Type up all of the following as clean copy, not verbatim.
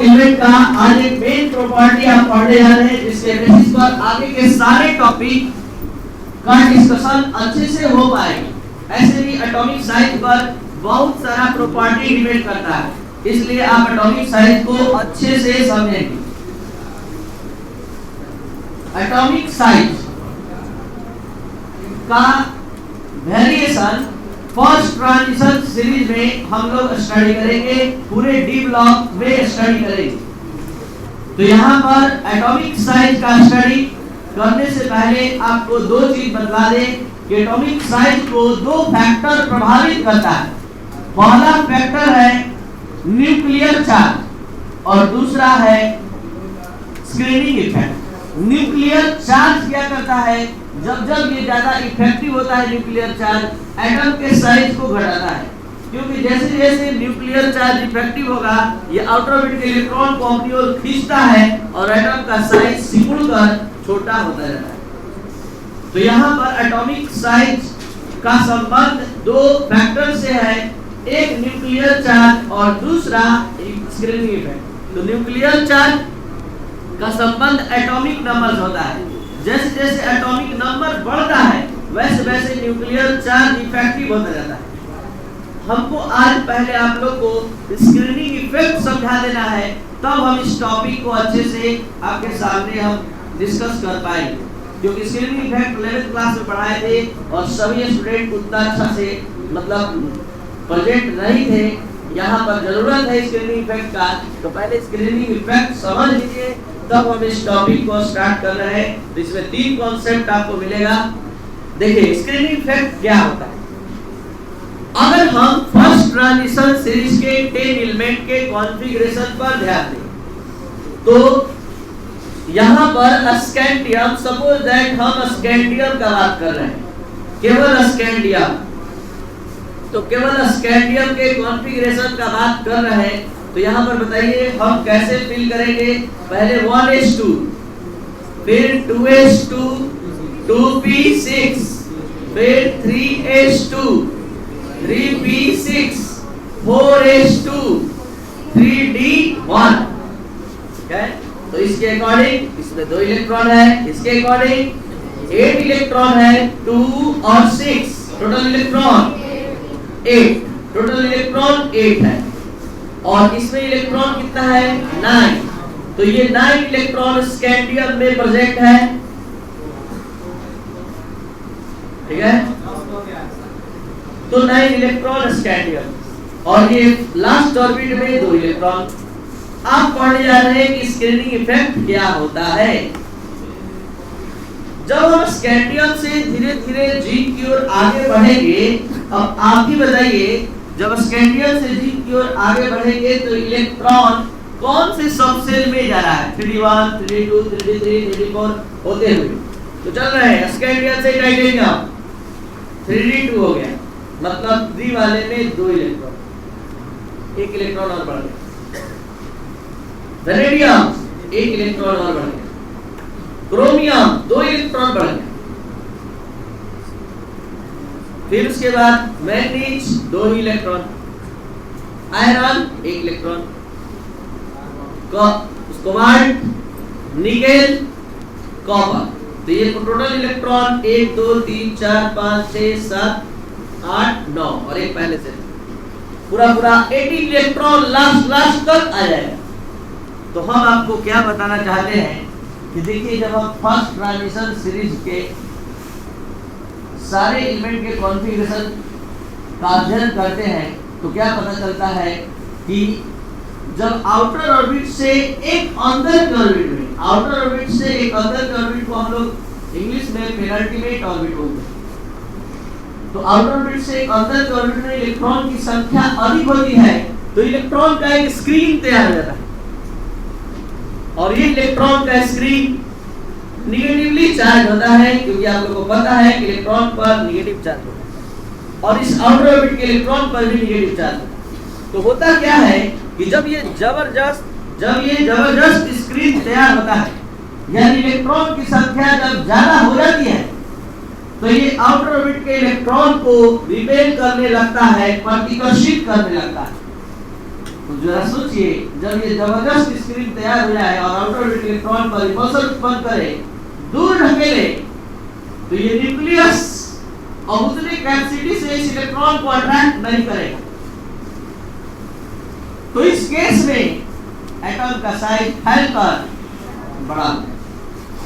Element का आज एक मेन प्रॉपर्टी आप पढ़ने जा रहे हैं, जिसके बेसिस पर आगे के सारे टॉपिक का डिस्कशन अच्छे से हो पाएगा। ऐसे भी एटॉमिक साइज पर बहुत सारा प्रॉपर्टी डिपेंड करता है, इसलिए आप एटॉमिक साइज को अच्छे से समझेंगे। एटॉमिक साइज का वेरिएशन फर्स्ट ट्रांजिशन सीरीज में हम लोग स्टडी करेंगे, पूरे डी ब्लॉक में स्टडी करेंगे। तो यहाँ पर एटॉमिक साइज का स्टडी करने से पहले आपको दो चीज बतला दें कि एटॉमिक साइज को दो फैक्टर प्रभावित करता है। पहला फैक्टर है न्यूक्लियर चार्ज और दूसरा है स्क्रीनिंग इफेक्ट। न्यूक्लियर चार्ज क्या करता है, जब ये ज्यादा इफेक्टिव होता है न्यूक्लियर चार्ज, एटम के साइज को घटाता है, क्योंकि जैसे जैसे न्यूक्लियर चार्ज इफेक्टिव होगा ये आउटर ऑर्बिट के इलेक्ट्रॉन को अपनी ओर खींचता है और एटम का साइज सिकुड़कर छोटा होता जाता है। तो यहाँ पर एटॉमिक साइज का संबंध दो फैक्टर से है, एक न्यूक्लियर चार्ज और दूसरा स्क्रीनिंग इफेक्ट। तो न्यूक्लियर चार्ज का संबंध एटॉमिक नंबर होता है, जैसे जैसे एटॉमिक नंबर बढ़ता है वैसे वैसे न्यूक्लियर चार्ज इफेक्टिव होता जाता है। हमको आज पहले आप लोग को स्क्रीनिंग इफेक्ट समझा देना है, तब हम इस टॉपिक को अच्छे से आपके सामने हम डिस्कस कर पाएंगे, क्योंकि स्क्रीनिंग इफेक्ट 11th क्लास में पढ़ाए थे और सभी स्टूडेंट उतना अच्छा से मतलब प्रेजेंट नहीं थे। यहाँ पर जरूरत है स्क्रीनिंग इफेक्ट का, तो पहले स्क्रीनिंग इफेक्ट समझ लीजिए, तब हम इस टॉपिक को स्टार्ट कर रहे हैं। तो इसमें तीन कॉन्सेप्ट आपको मिलेगा। देखिए स्क्रीनिंग इफेक्ट क्या होता है। अगर हम फर्स्ट ट्रांजिशन सीरीज के 10 एलिमेंट के कॉन्फ़िगरेशन पर ध्यान दें, तो यहाँ पर स्कैंडियम, सपोज दैट हम स्कैंडियम का बात कर रहे हैं, केवल स्कैंडियम, तो केवल स्कैंडियम के कॉन्फ़िगरेशन का बात कर रहे हैं। तो यहाँ पर बताइए हम कैसे फिल करेंगे। पहले 1s2, फिर 2s2, 2p6, फिर 3s2, 3p6, 4s2, 3d1। तो इसके अकॉर्डिंग इसमें 2 इलेक्ट्रॉन है, इसके अकॉर्डिंग 8 इलेक्ट्रॉन है, 2 और 6 टोटल इलेक्ट्रॉन 8, टोटल इलेक्ट्रॉन 8 है, और इसमें इलेक्ट्रॉन कितना है 9। तो ये 9 इलेक्ट्रॉन स्कैंडियम में प्रेजेंट है, ठीक है। तो 9 इलेक्ट्रॉन स्कैंडियम, और ये लास्ट ऑर्बिट में 2 इलेक्ट्रॉन। आप पढ़ने जा रहे हैं कि स्क्रीनिंग इफेक्ट क्या होता है। जब हम स्कैंडियम से धीरे धीरे जिंक की ओर आगे बढ़ेंगे, अब आप ही बताइए, जब स्कैंडियम से जिंक की ओर आगे बढ़ेंगे तो इलेक्ट्रॉन कौन से सब सेल में जा रहा है, 3d1, 3d2, 3d3, 3d4 होते हुए तो चल रहे हैं। स्कैंडियम से टाइटेनियम 3d2 हो गया, मतलब डी वाले में 2 इलेक्ट्रॉन, 1 इलेक्ट्रॉन और बढ़ गया। वेनेडियम 1 इलेक्ट्रॉन और बढ़ गया। क्रोमियम 2 इलेक्ट्रॉन बढ़ गया। फिर उसके बाद manganese 2 electron, iron 1 electron, cobalt, nickel, copper. तो ये टोटल इलेक्ट्रॉन 1 2 3 4 5 6 7 8 9 और एक पहले से पूरा 18 इलेक्ट्रॉन लास्ट तक आ जाएगा। तो हम आपको क्या बताना चाहते हैं कि देखिए, जब हम फर्स्ट ट्रांजिशन सीरीज के सारे एलिमेंट के कॉन्फ़िगरेशन का अध्ययन करते हैं तो क्या पता चलता है कि जब आउटर ऑर्बिट से एक अंदर के ऑर्बिट में, आउटर ऑर्बिट से एक अंदर के ऑर्बिट को हम लोग इंग्लिश में पेनल्टीमेट ऑर्बिट बोलते हैं। तो आउटर ऑर्बिट से एक अंदर के ऑर्बिट में इलेक्ट्रॉन की संख्या अधिक होती है, तो इलेक्ट्रॉन का एक स्क्रीन तैयार हो जाता है, और ये इलेक्ट्रॉन का स्क्रीन निगेटिवली चार्ज होता है, क्योंकि आप लोगों को पता है कि इलेक्ट्रॉन पर निगेटिव चार्ज होता है, और इस आउटर ऑर्बिट के इलेक्ट्रॉन पर भी निगेटिव चार्ज होता है। तो होता क्या है कि जब ये जबरदस्त स्क्रीन तैयार होता है, यानी इलेक्ट्रॉन की संख्या जब ज्यादा हो जाती है, तो ये आउटर ऑर्बिट के इलेक्ट्रॉन को रिपेल करने लगता है, प्रतिकर्षित करने लगता है। तो जरा सोचिए, जब ये जबरदस्त स्क्रीन तैयार हो जाए और आउटर ऑर्बिटल इलेक्ट्रॉन पर रिपल्सन उत्पन्न करे, दूर ढकेले, तो ये न्यूक्लियस और उतनी कैपेसिटी से इस इलेक्ट्रॉन को अट्रैक्ट नहीं करेगा। तो इस केस में एटम का साइज फैलकर बड़ा,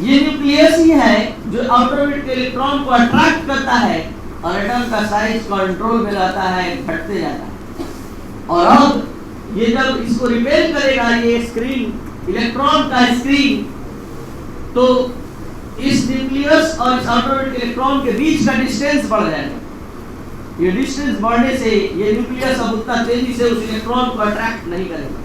ये न्यूक्लियस ही है जो आउटर ऑर्बिट के इलेक्ट्रॉन को अट्रैक्ट करता है और एटम का साइज कंट्रोल में रहता है, घटते जाता है। और अब ये जब इसको रिपेल करेगा, ये स्क्रीन इलेक्ट्रॉन का स्क्रीन, तो इस न्यूक्लियस और इस आउटर ऑर्बिट के इलेक्ट्रॉन के बीच का डिस्टेंस बढ़ जाएगा। ये डिस्टेंस बढ़ने से ये न्यूक्लियस अब उतना तेजी से उस इलेक्ट्रॉन को अट्रैक्ट नहीं करेगा।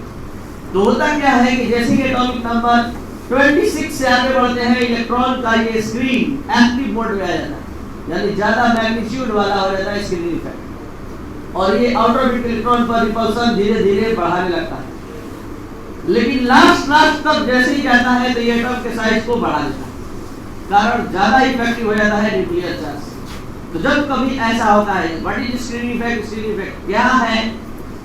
तो होता क्या है कि जैसे ही एटॉमिक नंबर 26 से आगे बढ़ते हैं, इलेक्ट्रॉन का ये स्क्रीन एक्टिव मोड में आ जाता है, यानी ज्यादा मैग्नीट्यूड वाला हो जाता है स्क्रीन इफेक्ट, और ये आउटर ऑर्बिट इलेक्ट्रॉन पर रिपल्सन धीरे धीरे बढ़ाने लगता है। लेकिन लास्ट तक जैसे ही जाता है तो ये एटम के साइज को बढ़ा देता है, कारण ज्यादा इफेक्टिव हो जाता है न्यूक्लियर चार्ज। तो जब कभी ऐसा होता है, what is screen effect? Screen effect क्या है?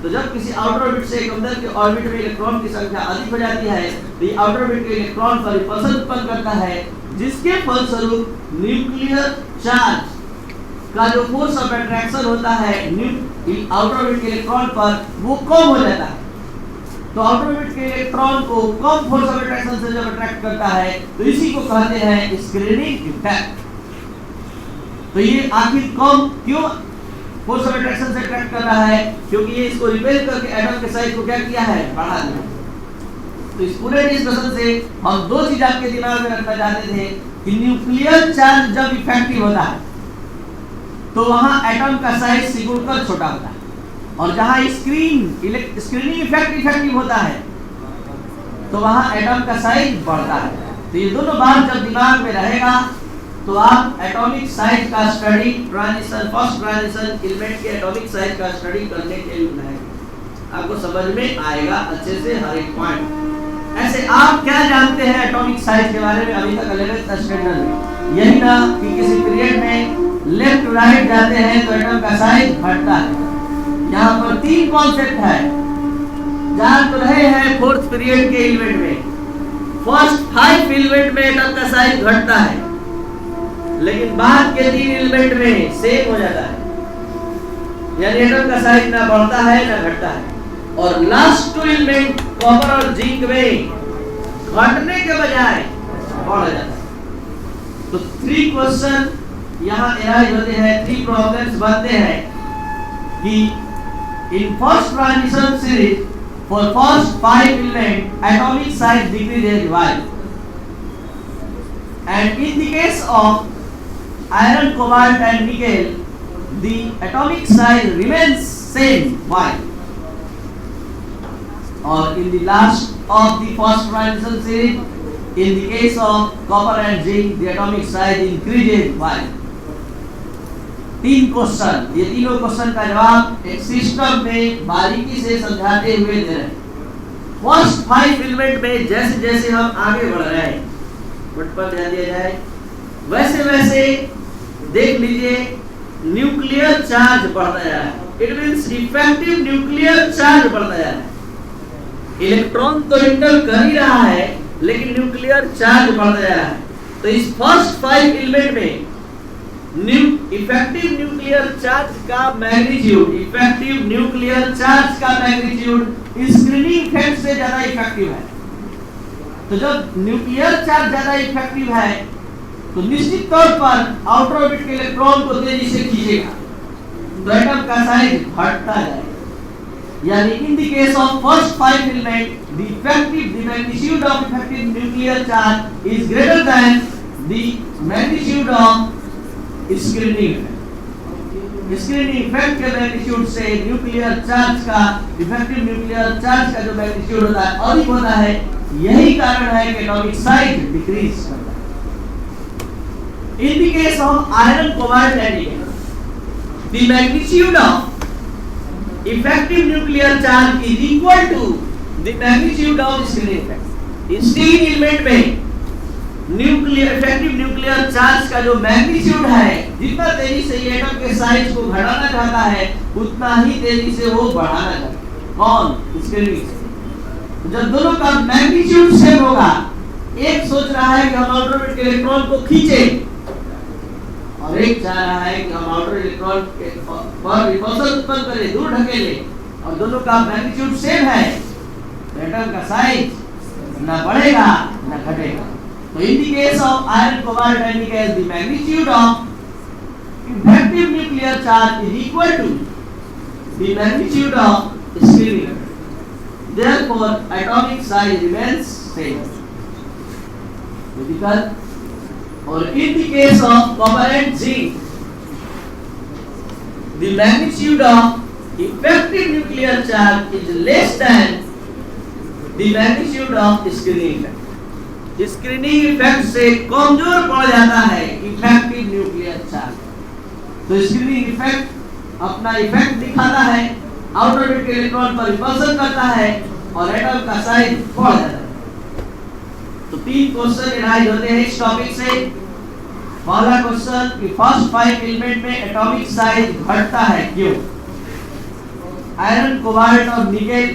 तो जब किसी आउटर ऑर्बिट से एक अंदर के ऑर्बिट में इलेक्ट्रॉन की संख्या अधिक हो जाती है, तो ये आउटर ऑर्बिट के इलेक्ट्रॉन पर रिपल्सन उत्पन्न करता है, जिसके फलस्वरूप न्यूक्लियर चार्ज का जो फोर्स ऑफ अट्रैक्शन होता है आउटर ऑर्बिट के इलेक्ट्रॉन पर, वो कम हो जाता है। तो आउटर ऑर्बिट के इलेक्ट्रॉन को कम फोर्स ऑफ अट्रैक्शन से जब अट्रैक्ट करता है, तो इसी को कहते हैं स्क्रीनिंग इफेक्ट। तो ये आखिर कम क्यों फोर्स ऑफ अट्रैक्शन से अट्रैक्ट कर रहा है? क्योंकि ये इसको रिपेल करके एटम के साइज को क्या किया है? बढ़ा दिया। तो इस पूरे डिस्कशन से हम दो चीज आपके दिमाग में रखना चाहते थे कि न्यूक्लियर चार्ज जब इफेक्टिव होता है तो वहां एटम का साइज सिकुड़कर छोटा होता है, और जहां स्क्रीनिंग इफेक्ट इफेक्टिव होता है तो वहां एटम का साइज बढ़ता है। तो ये दोनों बात जब दिमाग में रहेगा तो आप एटॉमिक साइज का स्टडी, फर्स्ट ट्रांजिशन एलिमेंट के एटॉमिक साइज का स्टडी करने के लिए आपको समझ में आएगा अच्छे से हर एक पॉइंट। ऐसे आप क्या जानते हैं एटॉमिक साइज के बारे में अभी तक 11th स्टैंडर्ड में? यही ना कि किसी पीरियड में लेफ्ट टू राइट जाते हैं तो एटम का साइज घटता है। यहाँ पर 3 कॉन्सेप्ट है, जान तो रहे हैं फोर्थ पीरियड के एलिमेंट में। फर्स्ट 5 एलिमेंट में एटम का साइज घटता है, लेकिन बाद के 3 एलिमेंट में सेम हो जाता है, यानी एटम का साइज ना बढ़ता है ना घटता है। और लास्ट 2 एलिमेंट कॉपर और जिंक में घटने के बजाय बढ़ जाता है। तो 3 क्वेश्चन यहाँ एराइज होते हैं, 3 प्रॉब्लम्स बनते हैं कि in first transition series for first 5 element atomic size decreases why, and in the case of iron, cobalt and nickel, the atomic size remains same. Why? Or in the last of the first transition series, in the case of copper and zinc, the atomic size increases. Why? 3 question, ये तीनों question का जवाब एक system में बारीकी से समझाते हुए दे रहे हैं। फर्स्ट 5 एलिमेंट में जैसे जैसे हम आगे बढ़ रहे हैं, बट पर ध्यान दिया जाए, वैसे वैसे देख लीजिए न्यूक्लियर चार्ज बढ़ता जा रहा है। It means effective nuclear charge बढ़ता जा रहा है। इलेक्ट्रॉन तो इंटर कर ही रहा है, लेकिन न्यूक्लियर चार्ज बढ़ता जा रहा है। तो इस फर्स्ट 5 एलिमेंट में इफेक्टिव न्यूक्लियर चार्ज का मैग्नीट्यूड, इफेक्टिव न्यूक्लियर चार्ज का मैग्नीट्यूड स्क्रीनिंग इफेक्ट से ज्यादा इफेक्टिव है। तो जब न्यूक्लियर चार्ज ज्यादा इफेक्टिव है तो निश्चित तौर पर आउटर ऑर्बिट के इलेक्ट्रॉन को तेजी से खींचेगा, तो एटम का साइज घटता जाएगा। यानी इन the case of first 5 element the magnitude of effective nuclear charge is greater than the magnitude of screening effect. Screening effect के मैग्नीट्यूड से न्यूक्लियर चार्ज का, इफेक्टिव न्यूक्लियर चार्ज का जो मैग्नीट्यूड होता है अधिक होता है। यही कारण है कि एटॉमिक साइज डिक्रीज करता है। In the case of iron, cobalt and nickel, the magnitude of effective nuclear charge is equal to the magnitude of screening effect. In steel element में effective nuclear charge का जो magnitude है, जितना तेजी से ये एटम के साइज को घटाना चाहता है, उतना ही तेजी से वो बढ़ाना चाहता है। कौन? स्क्रीनिंग से। तो जब दोनों का मैग्नीट्यूड सेम होगा, एक सोच रहा है कि हम आउटर ऑर्बिट के इलेक्ट्रॉन को खींचे और एक चाह रहा है कि हम आउटर इलेक्ट्रॉन पर रिपल्सन उत्पन्न करें, दूर ढकेले, और दोनों का मैग्नीट्यूड सेम है, तो एटम का साइज ना बढ़ेगा ना घटेगा। तो in the case of iron cobalt and nickel, the magnitude of effective nuclear charge is equal to the magnitude of screening, therefore atomic size remains same. Or in the case of copper and zinc, the magnitude of effective nuclear charge is less than the magnitude of screening effect. Screening effect से कमजोर पड़ जाता है effective nuclear charge. तो screening effect अपना effect दिखाता है, outer orbit के इलेक्ट्रॉन पर रिपल्सन करता है और एटम का साइज बढ़ जाता है। तो 3 क्वेश्चन एराइज होते हैं इस टॉपिक से। पहला क्वेश्चन कि फर्स्ट 5 एलिमेंट में एटॉमिक साइज घटता है क्यों? आयरन कोबाल्ट और निकेल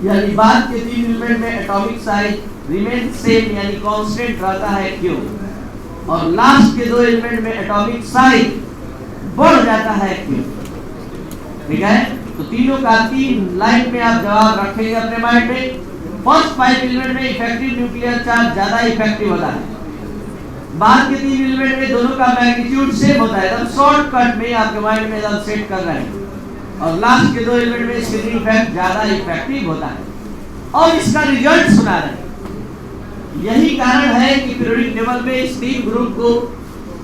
यानी बाद के 3 एलिमेंट में एटॉमिक साइज रिमेन सेम यानी कांस्टेंट रहता है क्यों? और लास्ट के 2 एलिमेंट में एटॉमिक साइज बढ़ जाता है क्यों? ठीक है, तो तीनों का 3 लाइन में आप जवाब रखेंगे अपने माइंड में। फर्स्ट 5 एलिमेंट में इफेक्टिव न्यूक्लियर चार्ज ज्यादा इफेक्टिव होता है, बाद के 3 एलिमेंट में दोनों का मैग्नीट्यूड सेम होता है, एकदम शॉर्टकट में आपके माइंड में एकदम सेट कर रहे हैं, और लास्ट के 2 एलिमेंट में स्क्रीनिंग इफेक्ट ज्यादा इफेक्टिव होता है। और इसका रिजल्ट सुना रहे हैं। यही कारण है कि पीरियोडिक टेबल में इस 3 ग्रुप को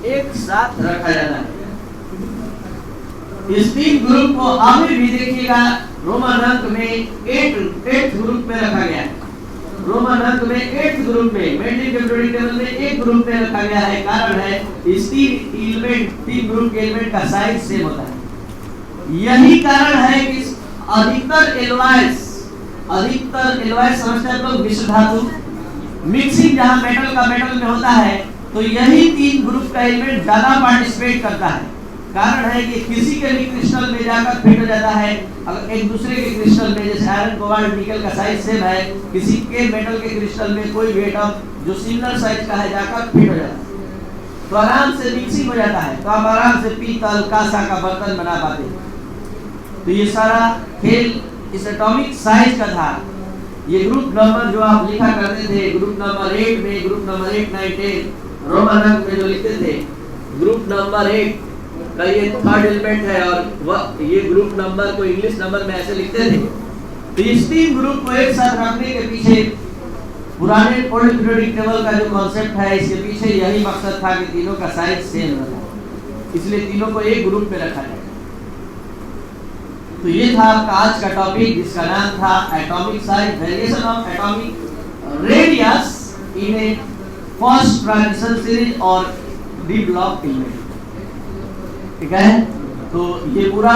एक साथ रखा जाता है। इस 3 ग्रुप को अभी भी देखिएगा रोमन अंक में 8th ग्रुप में रखा गया है। रोमन अंक में 8th ग्रुप में मेंडल के पीरियोडिक टेबल में एक ग्रुप में रखा गया है। कारण है इस 3 ग्रुप के एलिमेंट का साइज सेम होता है। यही कारण है कि अधिकतर एलॉयस समझते हैं लोग, मिश्र धातु मिक्सिंग जहां मेटल का मेटल में होता है, तो यही 3 ग्रुप का एलिमेंट ज्यादा पार्टिसिपेट करता है। कारण है कि किसी के भी क्रिस्टल में जाकर फिट हो जाता है, अगर एक दूसरे के क्रिस्टल में, जैसे आयरन कोबाल्ट निकेल का साइज सेम है, किसी के मेटल के क्रिस्टल में कोई भी एटम जो सिमिलर साइज का है जाकर फिट हो जाता है, तो आराम से मिक्सिंग हो जाता है, तो आप आराम से पीतल कांसा का बर्तन बना पाते हैं। तो ये सारा खेल इस एटॉमिक साइज का था। ये ग्रुप नंबर जो आप लिखा करते थे, ग्रुप नंबर 8 में, ग्रुप नंबर 8, 9, 10 रोमन अंक में जो लिखते थे, ग्रुप नंबर 8 का ये 3rd एलिमेंट है, और ये ग्रुप नंबर को इंग्लिश नंबर में ऐसे लिखते थे। तो इस 3 ग्रुप को एक साथ रखने के पीछे पुराने ओल्ड पीरियोडिक टेबल का जो कॉन्सेप्ट है, इसके पीछे यही मकसद था कि तीनों का साइज सेम रहे, इसलिए तीनों को एक ग्रुप में रखा जाए। तो ये था आपका आज का टॉपिक, जिसका नाम था atomic size, variation of atomic radius in A first transition series और डी ब्लॉक एलिमेंट। ठीक है, तो ये पूरा